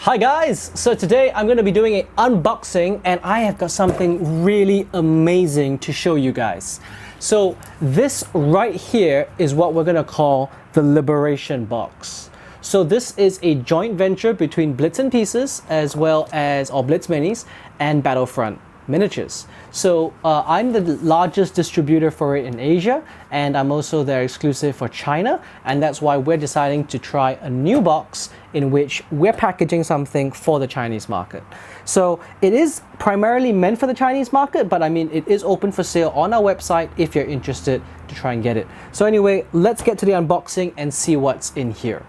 Hi guys! So today I'm going to be doing an unboxing and I have got something really amazing to show you guys. So this right here is what we're going to call the Liberation box. So this is a joint venture between Blitzandpeaces as well as BlitzMinis and Battlefront Miniatures. So I'm the largest distributor for it in Asia, and I'm also their exclusive for China, and that's why we're deciding to try a new box in which we're packaging something for the Chinese market. So it is primarily meant for the Chinese market, but I mean it is open for sale on our website if you're interested to try and get it. So anyway, let's get to the unboxing and see what's in here.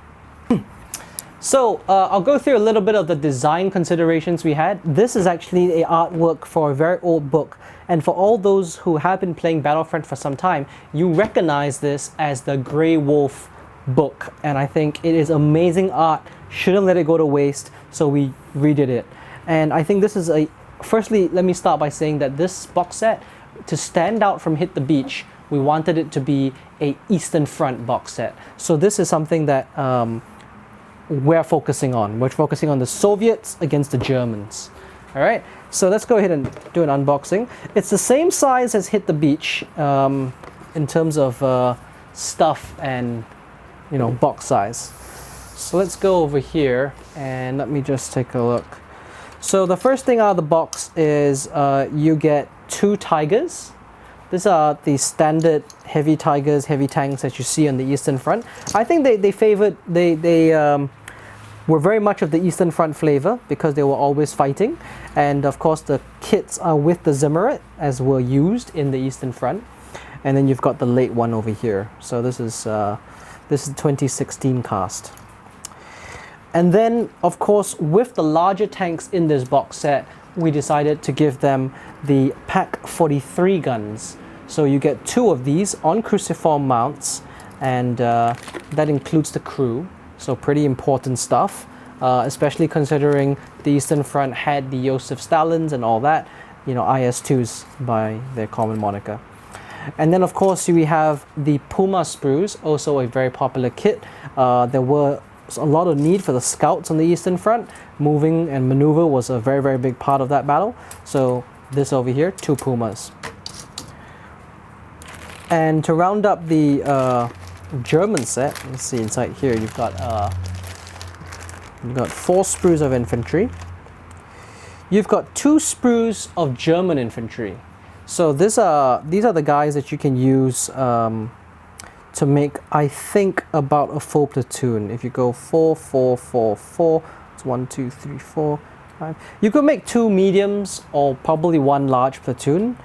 So I'll go through a little bit of the design considerations we had. This is actually a artwork for a very old book, and for all those who have been playing Battlefront for some time, you recognize this as the Grey Wolf book, and I think it is amazing art. Shouldn't let it go to waste, so we redid it. And I think this is firstly, let me start by saying that this box set, to stand out from Hit the Beach, we wanted it to be a Eastern Front box set. So this is something that we're focusing on. We're focusing on the Soviets against the Germans. All right, so let's go ahead and do an unboxing. It's the same size as Hit the Beach in terms of stuff and box size. So let's go over here and let me just take a look. So the first thing out of the box is you get 2 Tigers. These are the standard heavy Tigers, heavy tanks that you see on the Eastern Front. I think they were very much of the Eastern Front flavor because they were always fighting. And of course the kits are with the Zimmerit as were used in the Eastern Front. And then you've got the late one over here. So this is 2016 cast. And then of course with the larger tanks in this box set, we decided to give them the Pak 43 guns. So you get 2 of these on cruciform mounts, and that includes the crew. So pretty important stuff, especially considering the Eastern Front had the Joseph Stalins and all that, IS-2s by their common moniker. And then of course we have the Puma sprues, also a very popular kit. There were a lot of need for the scouts on the Eastern Front. Moving and maneuver was a very, very big part of that battle. So this over here, 2 Pumas. And to round up the German set, let's see inside here, you've got 4 sprues of infantry. You've got 2 sprues of German infantry. So these are the guys that you can use to make, I think, about a full platoon. If you go 4, 4, 4, 4, it's 1, 2, 3, 4, 5. You could make 2 mediums or probably 1 large platoon,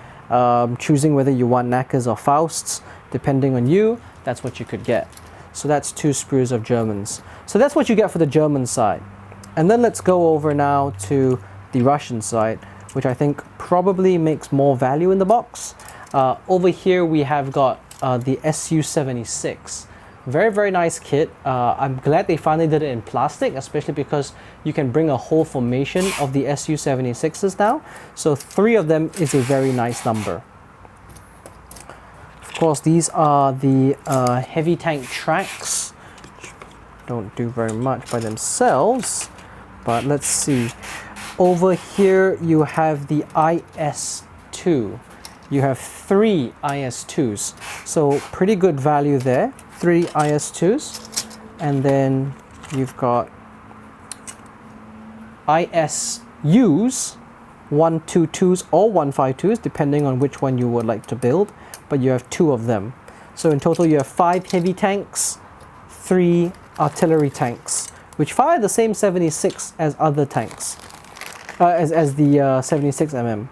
choosing whether you want Knackers or Fausts, depending on you. That's what you could get. So that's 2 sprues of Germans. So that's what you get for the German side. And then let's go over now to the Russian side, which I think probably makes more value in the box. Over here we have got the Su-76. Very, very nice kit. I'm glad they finally did it in plastic, especially because you can bring a whole formation of the Su-76s now. So 3 of them is a very nice number. Of course, these are the heavy tank tracks. Don't do very much by themselves, but let's see. Over here you have the IS-2. You have 3 IS-2s, so pretty good value there. 3 IS-2s, and then you've got IS-Us, 122s or 152s, depending on which one you would like to build, but you have 2 of them. So in total you have 5 heavy tanks, 3 artillery tanks, which fire the same 76 as other tanks, as the 76 mm.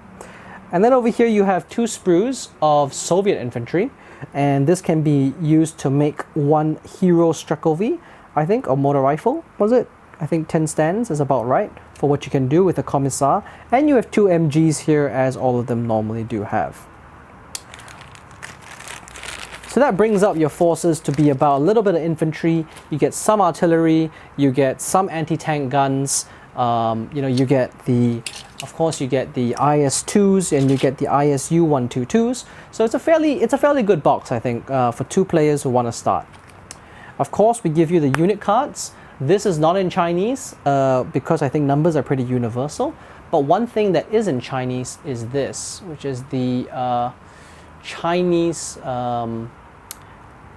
And then over here you have 2 sprues of Soviet infantry, and this can be used to make 1 Hero Struckovi, I think, or motor rifle, was it? I think 10 stands is about right for what you can do with a Commissar. And you have 2 MGs here, as all of them normally do have. So that brings up your forces to be about a little bit of infantry. You get some artillery, you get some anti-tank guns, you get of course you get the IS-2s and you get the ISU-122s. So it's a fairly good box, I think, for 2 players who want to start. Of course, we give you the unit cards. This is not in Chinese because I think numbers are pretty universal. But one thing that is in Chinese is this, which is the Chinese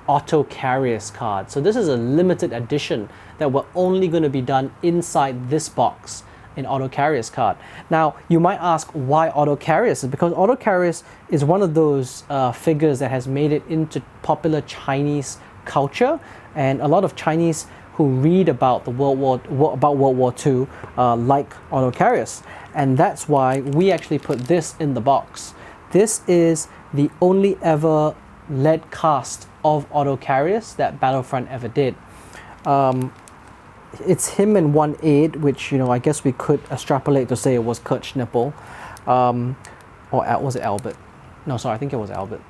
Auto Carriers card. So this is a limited edition that we're only going to be done inside this box in Auto Carriers card. Now you might ask why Auto Carriers? Because Auto Carriers is one of those figures that has made it into popular Chinese culture, and a lot of Chinese who read about the World War II like Auto Carriers, and that's why we actually put this in the box. This is the only ever lead cast of Auto Carriers that Battlefront ever did. It's him and 1/8, which, you know, I guess we could extrapolate to say it was Kurt Schnipple. Or was it Albert? No, sorry, I think it was Albert.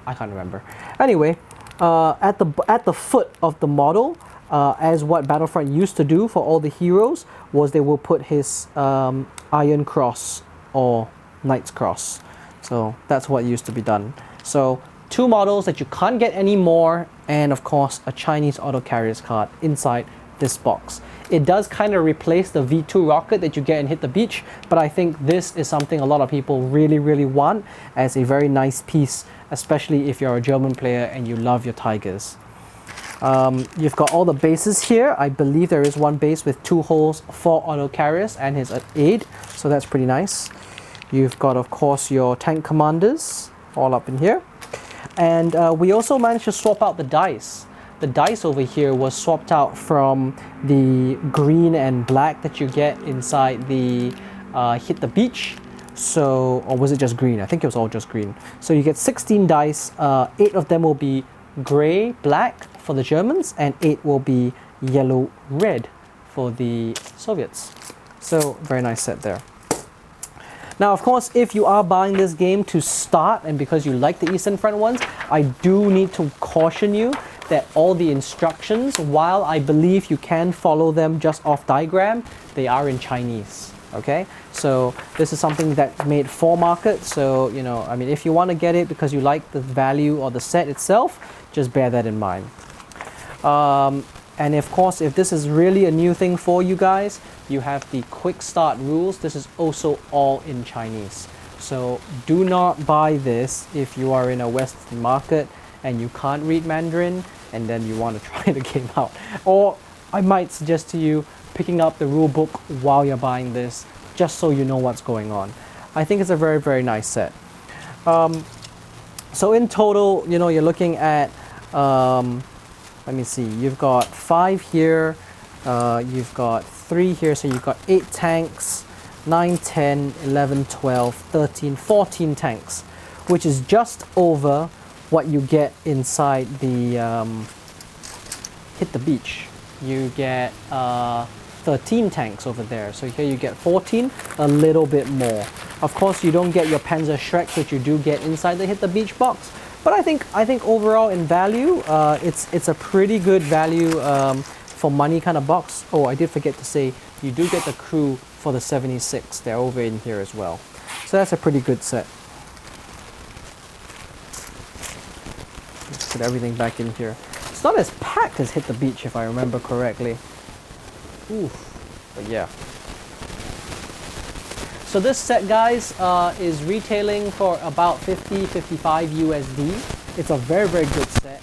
I can't remember. Anyway, at the foot of the model, as what Battlefront used to do for all the heroes, was they will put his Iron Cross or Knight's Cross. So that's what used to be done. So 2 models that you can't get anymore, and of course a Chinese Auto Carriers card inside this box. It does kind of replace the V2 rocket that you get in Hit the Beach, but I think this is something a lot of people really want as a very nice piece, especially if you're a German player and you love your Tigers. You've got all the bases here. I believe there is one base with 2 holes for Auto Carriers and his aid, so that's pretty nice. You've got, of course, your tank commanders all up in here. And we also managed to swap out the dice. The dice over here was swapped out from the green and black that you get inside the Hit the Beach. So, or was it just green? I think it was all just green. So you get 16 dice. 8 of them will be gray, black for the Germans, and 8 will be yellow, red for the Soviets. So very nice set there. Now, of course, if you are buying this game to start and because you like the Eastern Front ones, I do need to caution you that all the instructions, while I believe you can follow them just off diagram, they are in Chinese. Okay, so this is something that's made for market. So, you know, I mean, if you want to get it because you like the value or the set itself, just bear that in mind. And of course, if this is really a new thing for you guys, you have the quick start rules. This is also all in Chinese. So do not buy this if you are in a Western market and you can't read Mandarin and then you want to try the game out. Or I might suggest to you picking up the rule book while you're buying this, just so you know what's going on. I think it's a very nice set. So in total, you know, you're looking at, let me see, you've got 5 here, you've got 3 here, so you've got 8 tanks, 9, 10, 11, 12, 13, 14 tanks, which is just over what you get inside the Hit the Beach. You get 13 tanks over there, so here you get 14, a little bit more. Of course, you don't get your Panzer Shreks, which you do get inside the Hit the Beach box, but I think overall in value, it's a pretty good value for money kind of box. Oh, I did forget to say, you do get the crew for the 76. They're over in here as well. So that's a pretty good set. Let's put everything back in here. It's not as packed as Hit the Beach, if I remember correctly. Oof, but yeah. So this set, guys, is retailing for about 50-55 USD. It's a very good set.